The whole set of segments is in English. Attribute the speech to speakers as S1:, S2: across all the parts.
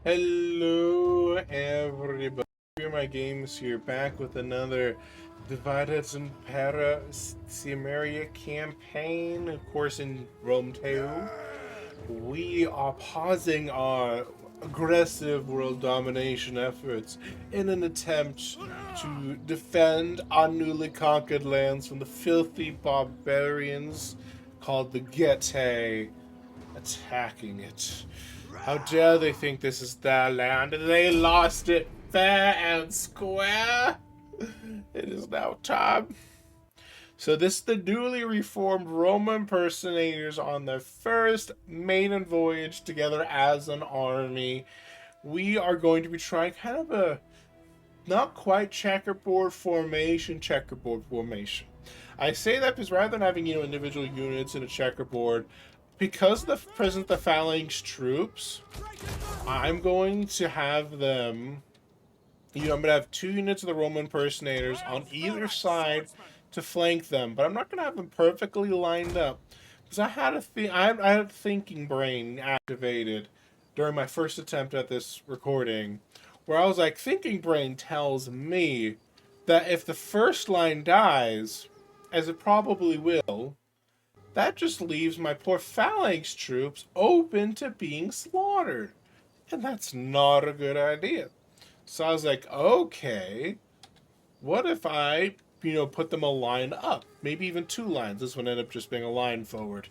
S1: Hello, everybody. My games here, back with another Divided Impera Cimmeria campaign. Of course, in Rome 2, we are pausing our aggressive world domination efforts in an attempt to defend our newly conquered lands from the filthy barbarians called the Getae attacking it. How dare they think this is their land? They lost it fair and square. It is now time. So this is the newly reformed Roman impersonators on their first maiden voyage together as an army. We are going to be trying kind of a not quite checkerboard formation. I say that because rather than having, individual units in a checkerboard, because the present the phalanx troops, I'm going to have them, I'm going to have 2 units of the Roman impersonators on either side to flank them, but I'm not going to have them perfectly lined up because I had a thinking brain activated during my first attempt at this recording, where I was like, thinking brain tells me that if the first line dies, as it probably will, that just leaves my poor phalanx troops open to being slaughtered. And that's not a good idea. So I was like, okay, what if I, put them a line up? Maybe even 2 lines. This one ended up just being a line forward.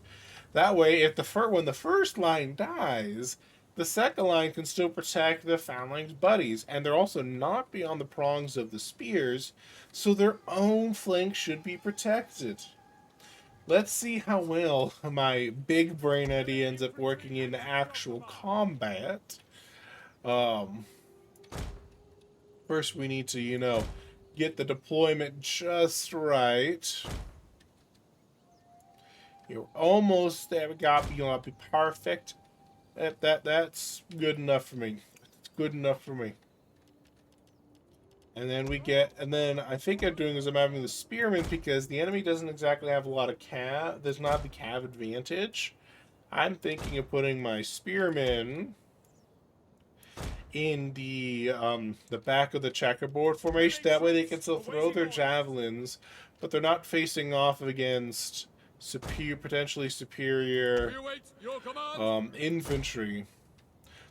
S1: That way, if when the first line dies, the second line can still protect the phalanx buddies. And they're also not beyond the prongs of the spears, so their own flank should be protected. Let's see how well my big brain idea ends up working in actual combat. First we need to, get the deployment just right. You're almost there. We got you'll be perfect. That's good enough for me. It's good enough for me. And then I think I'm doing is I'm having the spearmen because the enemy doesn't exactly have a lot of cav. There's not the cav advantage. I'm thinking of putting my spearmen in the back of the checkerboard formation. That way they can still throw their javelins, but they're not facing off against potentially superior infantry.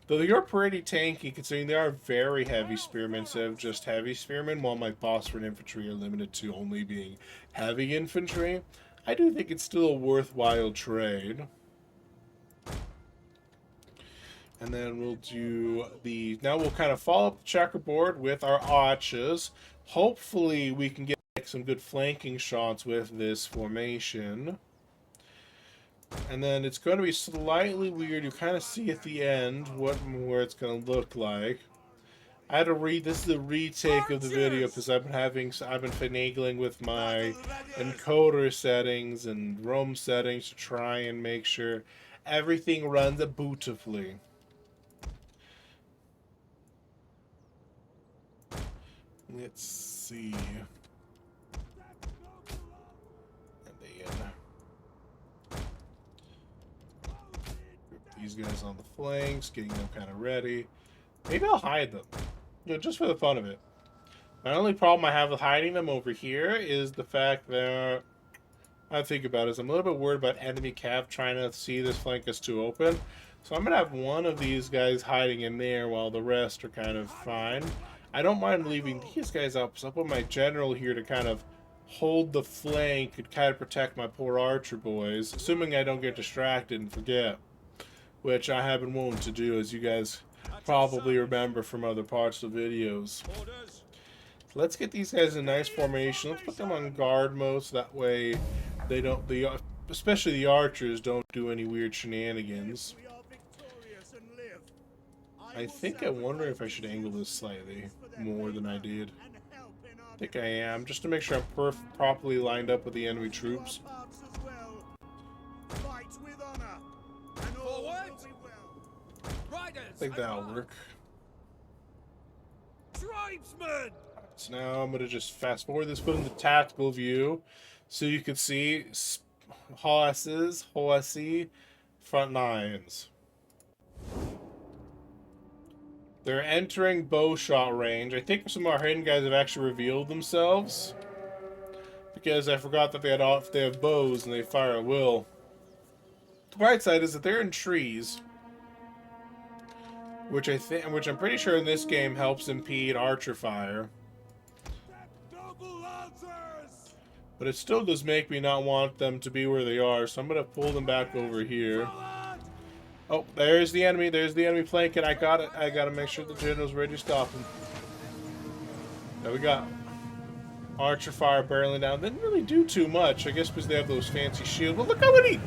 S1: Though they are pretty tanky, considering they are very heavy spearmen instead of just heavy spearmen, while my Bosphorus infantry are limited to only being heavy infantry. I do think it's still a worthwhile trade. And then we'll do now we'll kind of follow up the checkerboard with our archers. Hopefully we can get some good flanking shots with this formation. And then it's going to be slightly weird. You kind of see at the end where it's going to look like. I had to this is a retake of the video because I've been finagling with my encoder settings and ROM settings to try and make sure everything runs beautifully. Let's see. These guys on the flanks, getting them kind of ready. Maybe I'll hide them, just for the fun of it. My only problem I have with hiding them over here is the fact that I think about it is I'm a little bit worried about enemy cav trying to see this flank as too open. So I'm gonna have one of these guys hiding in there while the rest are kind of fine. I don't mind leaving these guys up, so I'll put my general here to kind of hold the flank and kind of protect my poor archer boys, assuming I don't get distracted and forget, which I have been willing to do, as you guys probably remember from other parts of the videos. Let's get these guys in nice formation. Let's put them on guard mode so that way they don't, especially the archers, don't do any weird shenanigans. I wonder if I should angle this slightly more than I did. I think I am, just to make sure I'm properly lined up with the enemy troops. I think that'll work. Tribesmen! So now I'm going to just fast forward this, put in the tactical view so you can see horses, front 9s. They're entering bow shot range. I think some of our hidden guys have actually revealed themselves. Because I forgot that they have bows and they fire at will. The bright side is that they're in trees. Which I'm pretty sure in this game helps impede archer fire. But it still does make me not want them to be where they are, so I'm gonna pull them back over here. Oh, there's the enemy. There's the enemy flanking. I got it. I gotta make sure the general's ready to stop him. There we go. Archer fire barreling down. Didn't really do too much, I guess, because they have those fancy shields. But look how many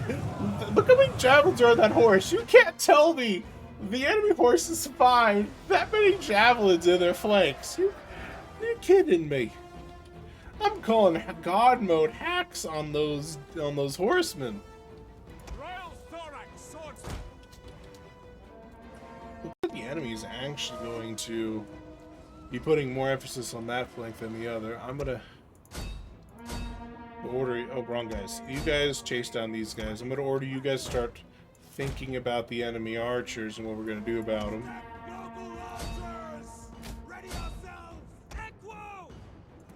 S1: javelins are on that horse. You can't tell me the enemy horse is fine. That many javelins in their flanks. You're kidding me. I'm calling God mode hacks on those horsemen. The enemy is actually going to be putting more emphasis on that flank than the other. I'm gonna order. Oh, wrong guys. You guys chase down these guys. I'm gonna order you guys start thinking about the enemy archers and what we're gonna do about them.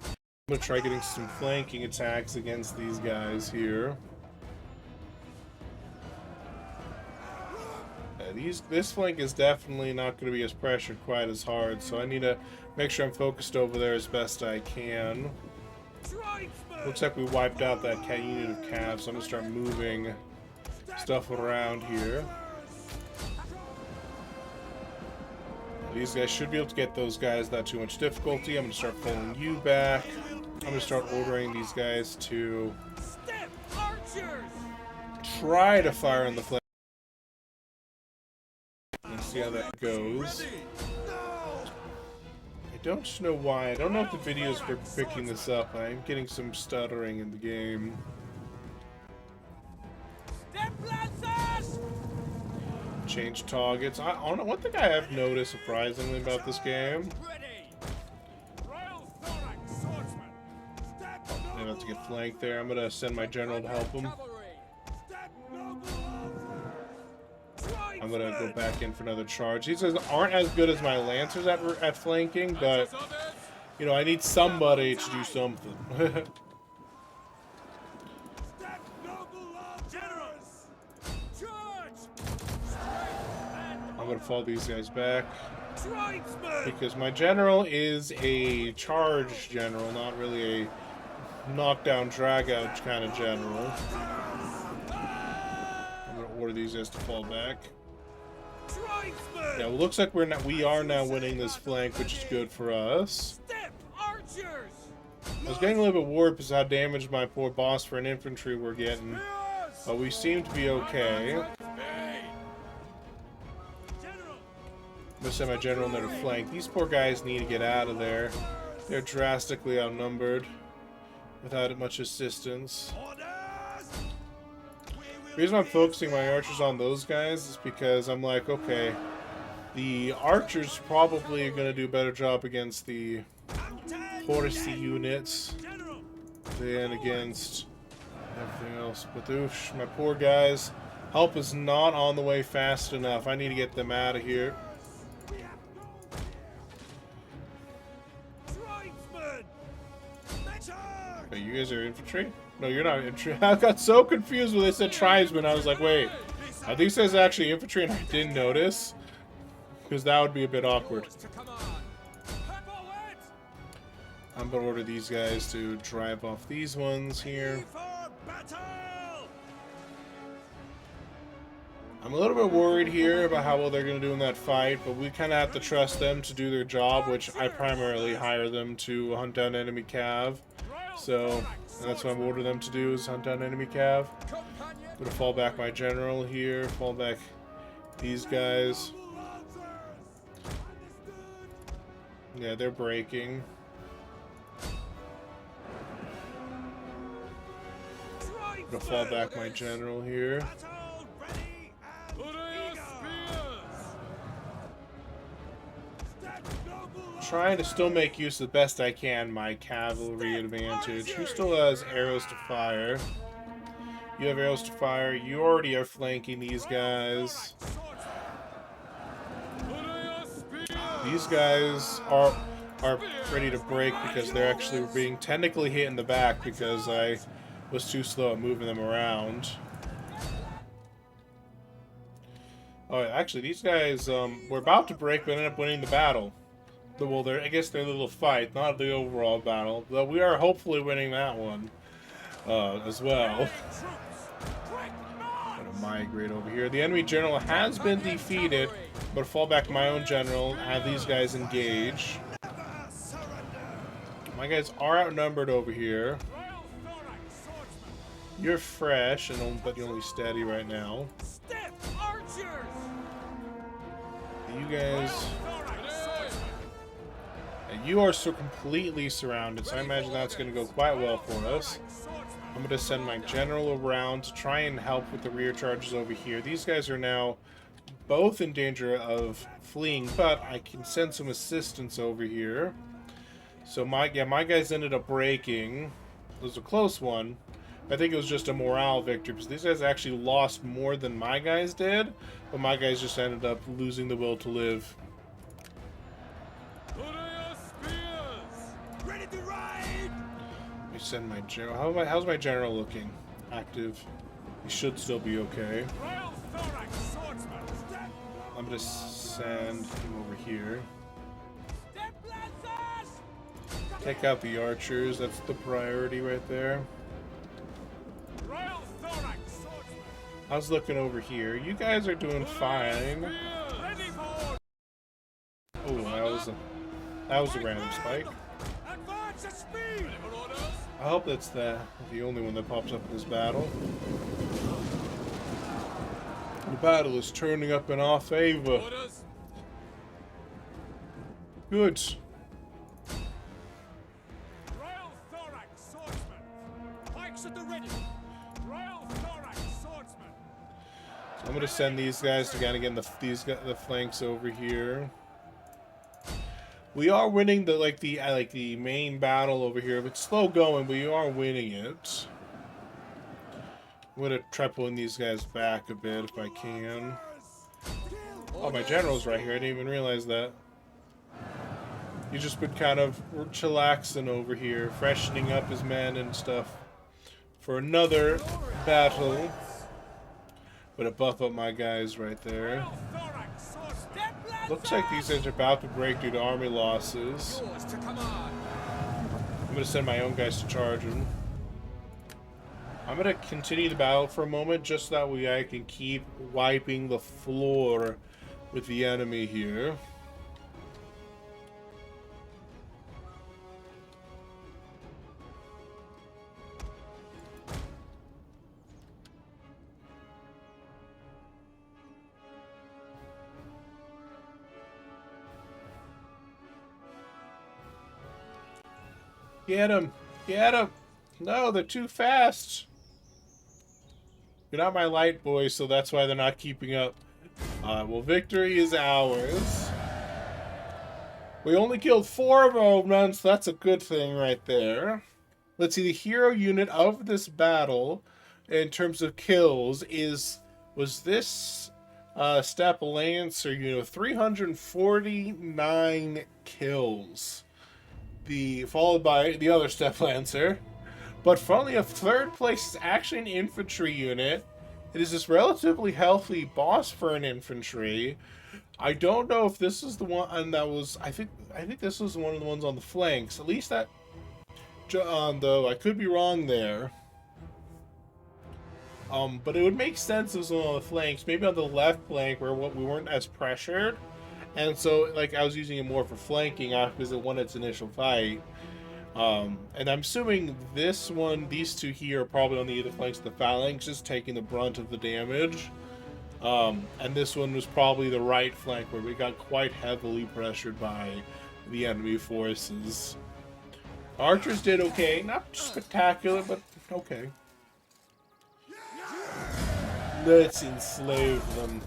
S1: I'm gonna try getting some flanking attacks against these guys here. This flank is definitely not going to be as pressured quite as hard, so I need to make sure I'm focused over there as best I can. Looks like we wiped out that unit of calves, so I'm going to start moving stuff around here. These guys should be able to get those guys without too much difficulty. I'm going to start pulling you back. I'm going to start ordering these guys to try to fire on the flank. Let's see how that goes. I don't know why. I don't know if the videos are picking this up. I'm getting some stuttering in the game. Change targets. I don't know. One thing I have noticed surprisingly about this game. I'm about to get flanked there. I'm gonna send my general to help him. I'm gonna go back in for another charge. These guys aren't as good as my lancers at flanking, but you know, I need somebody to do something. I'm gonna follow these guys back because my general is a charge general, not really a knockdown, drag out kind of general. I'm gonna order these guys to fall back. Yeah, it looks like we are now winning this flank, which is good for us. I was getting a little bit worried because how damaged my poor boss for an infantry we're getting, but we seem to be okay. I'm gonna send my general in there to flank. These poor guys need to get out of there. They're drastically outnumbered without much assistance. The reason I'm focusing my archers on those guys is because I'm like, okay, the archers probably are going to do a better job against the horsey units than against everything else. But oof, my poor guys, help is not on the way fast enough. I need to get them out of here. Wait, you guys are infantry? No, you're not infantry. I got so confused when they said tribesmen. I was like, wait, are these guys actually infantry? And I didn't notice. Because that would be a bit awkward. I'm going to order these guys to drive off these ones here. I'm a little bit worried here about how well they're going to do in that fight, but we kind of have to trust them to do their job, which I primarily hire them to hunt down enemy cav. So that's what I'm ordering them to do, is hunt down enemy cav. I'm going to fall back my general here, fall back these guys. Yeah, they're breaking. I'm going to fall back my general here. Trying to still make use of the best I can my cavalry advantage. Who still has arrows to fire? You have arrows to fire. You already are flanking these guys. These guys are ready to break because they're actually being technically hit in the back because I was too slow at moving them around. Oh, actually, these guys were about to break, but ended up winning the battle. Well, I guess their little fight, not the overall battle. Though we are hopefully winning that one as well. Gonna migrate over here. The enemy general has been defeated, but fall back to my own general. Have these guys engage. My guys are outnumbered over here. You're fresh, but you're only steady right now. You guys... And you are so completely surrounded, so I imagine that's going to go quite well for us. I'm going to send my general around to try and help with the rear charges over here. These guys are now both in danger of fleeing, but I can send some assistance over here. So my guys ended up breaking. It was a close one. I think it was just a morale victory because these guys actually lost more than my guys did, but my guys just ended up losing the will to live. Ready to ride. Let me send my general. How's my general looking? Active. He should still be okay. I'm gonna send him over here. Take out the archers. That's the priority right there. How's looking over here? You guys are doing fine. Oh, that was a random spike. I hope that's the only one that pops up in this battle. The battle is turning up in our favor. Good. I'm gonna send these guys to kind of get the flanks over here. We are winning the main battle over here. It's slow going, but you are winning it. I'm gonna try pulling these guys back a bit if I can. Oh, my general's right here. I didn't even realize that. He's just been kind of chillaxing over here, freshening up his men and stuff for another battle. Gonna buff up my guys right there. Looks like these guys are about to break due to army losses. I'm gonna send my own guys to charge them. I'm gonna continue the battle for a moment just so that way I can keep wiping the floor with the enemy here. Get him! Get him! No, they're too fast! You're not my light boy, so that's why they're not keeping up. Well, victory is ours. We only killed 4 of our men, so that's a good thing right there. Let's see, the hero unit of this battle, in terms of kills, was this Step Lancer unit, 349 kills. Followed by the other Step Lancer. But funnily enough, third place is actually an infantry unit. It is this relatively healthy boss for an infantry. I don't know if this is the one that was. I think this was one of the ones on the flanks. At least that. Though I could be wrong there. But it would make sense it was on the flanks. Maybe on the left flank where we weren't as pressured. And so, like, I was using it more for flanking because it won its initial fight. And I'm assuming these two here are probably on the either flanks of the phalanx, just taking the brunt of the damage. And this one was probably the right flank where we got quite heavily pressured by the enemy forces. Archers did okay. Not spectacular, but okay. Let's enslave them.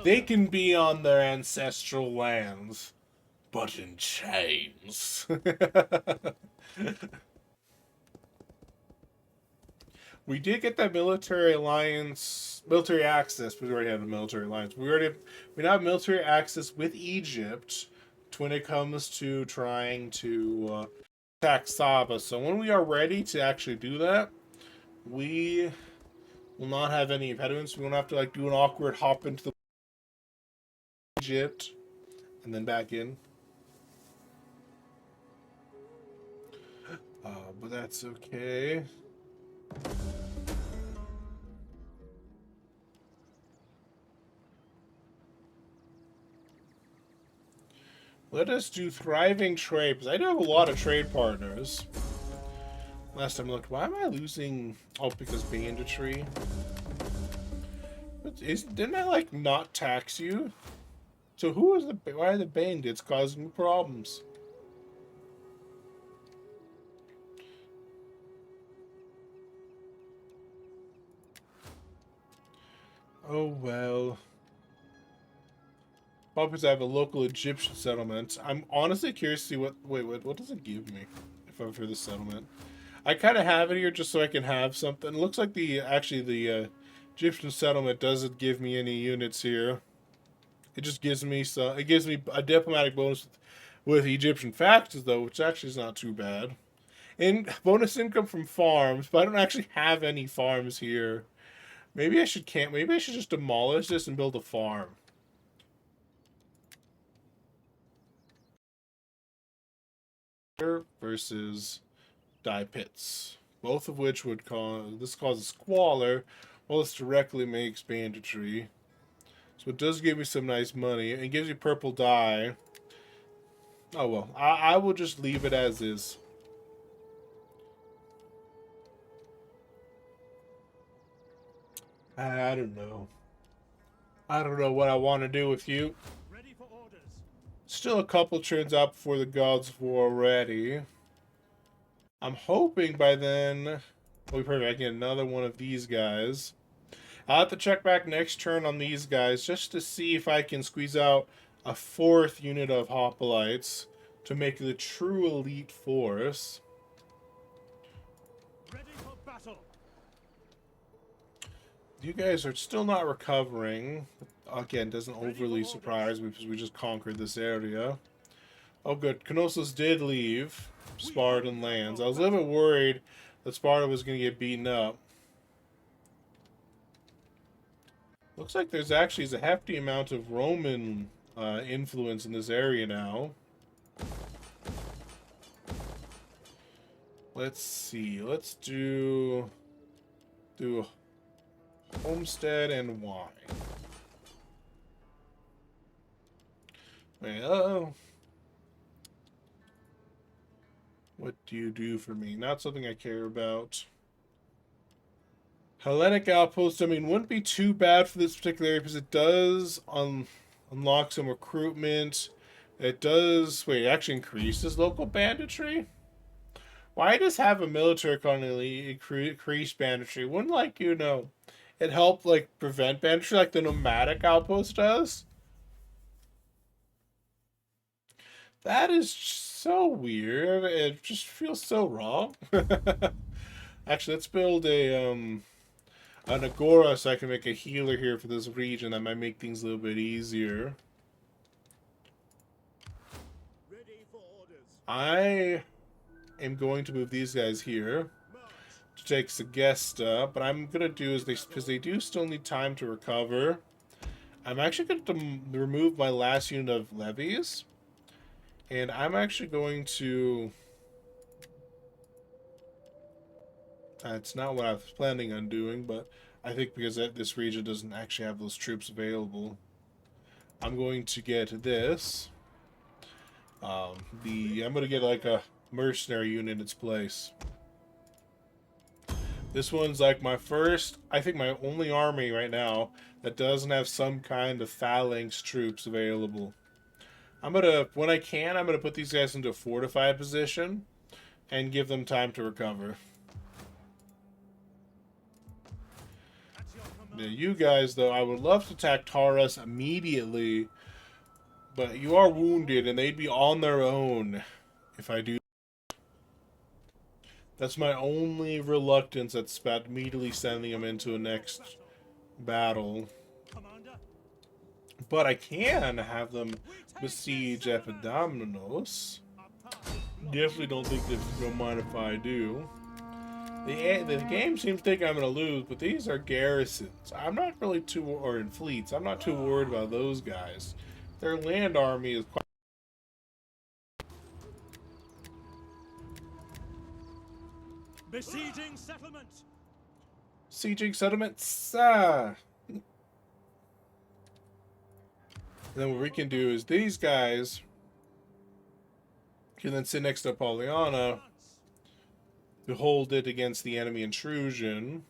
S1: They can be on their ancestral lands, but in chains. We did get that military access. We already had a military alliance. We now have military access with Egypt, when it comes to trying to attack Saba. So when we are ready to actually do that, we will not have any impediments. We won't have to like do an awkward hop into the Egypt and then back in. But that's okay. Let us do thriving trade, because I do have a lot of trade partners. Last time I looked, why am I losing? Oh, because banditry. Didn't I like not tax you? So who is why are the bandits causing me problems? Oh well. Because I have a local Egyptian settlement. I'm honestly curious to see what does it give me if I'm for the settlement. I kind of have it here just so I can have something. It looks like the Egyptian settlement doesn't give me any units here. It just gives me it gives me a diplomatic bonus with Egyptian factions though, which actually is not too bad. And bonus income from farms, but I don't actually have any farms here. Maybe I should maybe I should just demolish this and build a farm. Versus dye pits, both of which would cause a squalor, while this directly makes banditry. So it does give me some nice money. It gives you purple dye. Oh well, I will just leave it as is. I don't know. I don't know what I want to do with you.
S2: Ready for orders.
S1: Still a couple turns out before the Gods of War ready. I'm hoping by then we'll be perfect. I get another one of these guys. I'll have to check back next turn on these guys just to see if I can squeeze out a 4th unit of hoplites to make the true elite force.
S2: Ready for battle.
S1: You guys are still not recovering. Again, doesn't overly surprise me because we just conquered this area. Oh good, Knossos did leave Spartan lands. I was a little bit worried that Sparta was going to get beaten up. Looks like there's actually a hefty amount of Roman influence in this area now. Let's see. Let's do homestead and wine. Well, what do you do for me? Not something I care about. Hellenic outpost, I mean, wouldn't be too bad for this particular area because it does unlock some recruitment. It does, wait, it actually increases local banditry? Why does have a military economy increase banditry? Wouldn't, like, you know, it help, like, prevent banditry like the nomadic outpost does? That is so weird. It just feels so wrong. Actually, let's build an agora so I can make a healer here for this region. That might make things a little bit easier.
S2: Ready for orders.
S1: I am going to move these guys here to take Segesta, but I'm gonna do is because they do still need time to recover. I'm actually going to remove my last unit of levies, and I'm actually going to. It's not what I was planning on doing, but I think because this region doesn't actually have those troops available, I'm going to get this. I'm going to get like a mercenary unit in its place. This one's like my first, I think my only army right now that doesn't have some kind of phalanx troops available. When I can, I'm gonna put these guys into a fortified position and give them time to recover. Yeah, you guys, though, I would love to attack Taurus immediately, but you are wounded, and they'd be on their own if I do. That's my only reluctance that's about immediately sending them into a next battle.
S2: Commander.
S1: But I can have them besiege Epidamnos. Definitely don't think this is gonna mind if I do. The game seems to think I'm gonna lose, but these are garrisons. I'm not really too, or in fleets. I'm not too worried about those guys. Their land army is quite.
S2: Besieging settlement.
S1: Sieging settlements. And then what we can do is these guys can then sit next to Pollyanna to hold it against the enemy intrusion.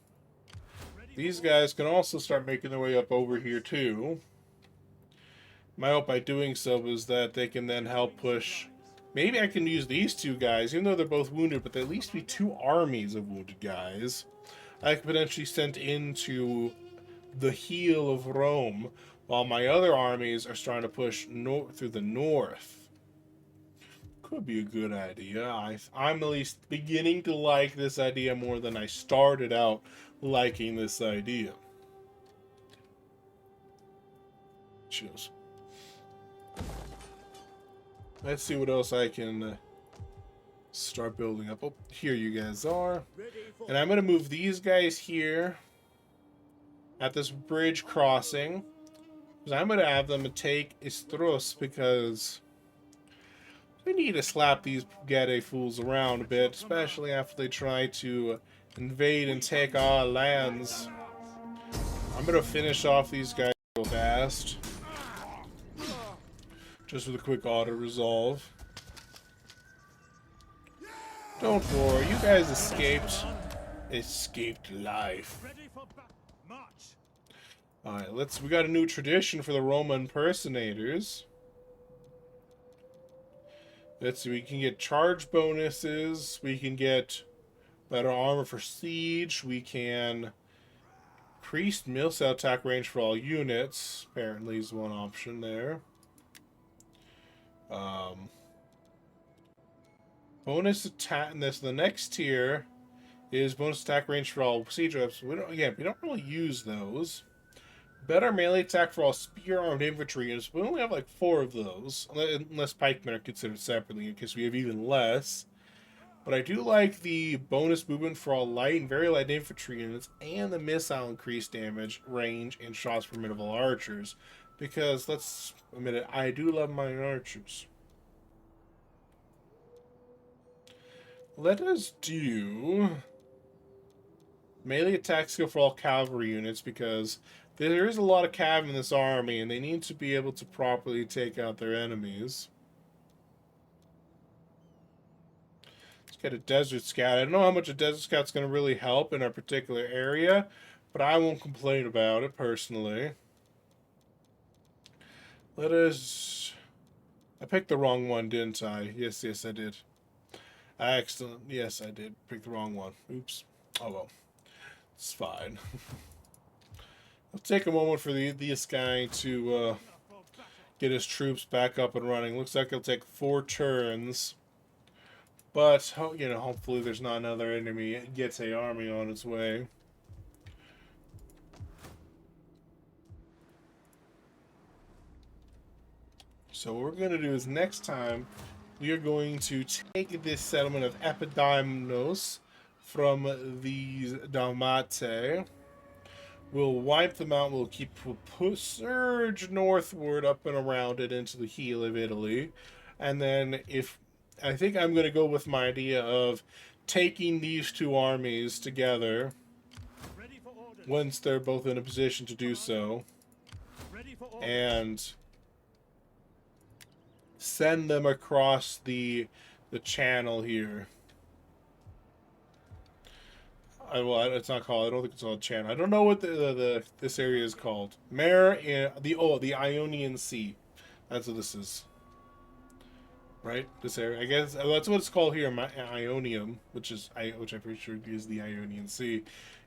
S1: These guys can also start making their way up over here too. My hope by doing so is that they can then help push. Maybe I can use these two guys, even though they're both wounded, but there at least be two armies of wounded guys I could potentially send into the heel of Rome, while my other armies are starting to push through the north. Could be a good idea. I'm at least beginning to like this idea more than I started out liking this idea. Chills. Let's see what else I can start building up. Oh, here you guys are. And I'm going to move these guys here at this bridge crossing. Because I'm going to have them take Istros, because we need to slap these Gade fools around a bit, especially after they try to invade and take our lands. I'm going to finish off these guys real fast. Just with a quick auto-resolve. Don't worry, you guys escaped. Escaped life.
S2: Ready for march.
S1: Alright, we got a new tradition for the Roman impersonators. Let's see, we can get charge bonuses, we can get better armor for siege, we can increase missile attack range for all units, apparently is one option there. Bonus attack, and the next tier is bonus attack range for all siege reps. We don't really use those. Better melee attack for all spear-armed infantry units. We only have like 4 of those, unless pikemen are considered separately, in case we have even less. But I do like the bonus movement for all light and very light infantry units, and the missile increased damage, range, and shots per minute of all archers. Because, let's admit it, I do love my archers. Let us do melee attack skill for all cavalry units, because there is a lot of cav in this army, and they need to be able to properly take out their enemies. Let's get a desert scout. I don't know how much a desert scout's going to really help in our particular area, but I won't complain about it personally. Let us... I picked the wrong one, didn't I? Yes, I did. Excellent. Yes, I did pick the wrong one. Oops. Oh well. It's fine. It'll take a moment for this guy to get his troops back up and running. Looks like it'll take 4 turns. But, you know, hopefully there's not another enemy Gete army on its way. So what we're going to do is next time we are going to take this settlement of Epidamnos from these Dalmate. We'll wipe them out. We'll surge northward up and around it into the heel of Italy. And then I think I'm going to go with my idea of taking these 2 armies together once they're both in a position to do so. And send them across the channel here. Well, it's not called. I don't think it's called channel. I don't know what this area is called. The Ionian Sea. That's what this is. Right, this area. I guess that's what it's called here. Ionium, which I'm pretty sure is the Ionian Sea.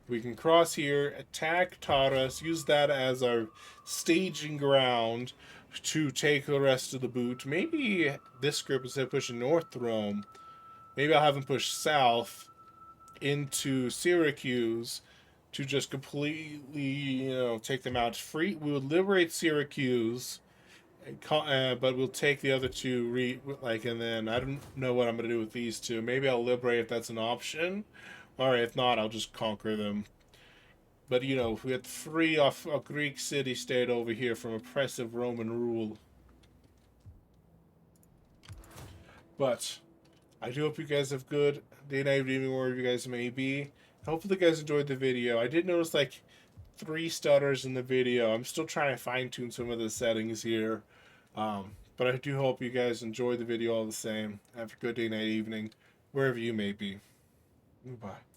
S1: We can cross here, attack Taurus, use that as our staging ground to take the rest of the boot. Maybe this group, instead of pushing north to Rome, maybe I'll have them push south into Syracuse to just completely, take them out free. We would liberate Syracuse, but we'll take the other two, and then I don't know what I'm going to do with these two. Maybe I'll liberate if that's an option, or if not, I'll just conquer them. But, we had free off a Greek city-state over here from oppressive Roman rule. But I do hope you guys have good day, night, evening, wherever you guys may be. Hopefully you guys enjoyed the video. I did notice like 3 stutters in the video. I'm still trying to fine tune some of the settings here. But I do hope you guys enjoyed the video all the same. Have a good day, night, evening, wherever you may be. Goodbye.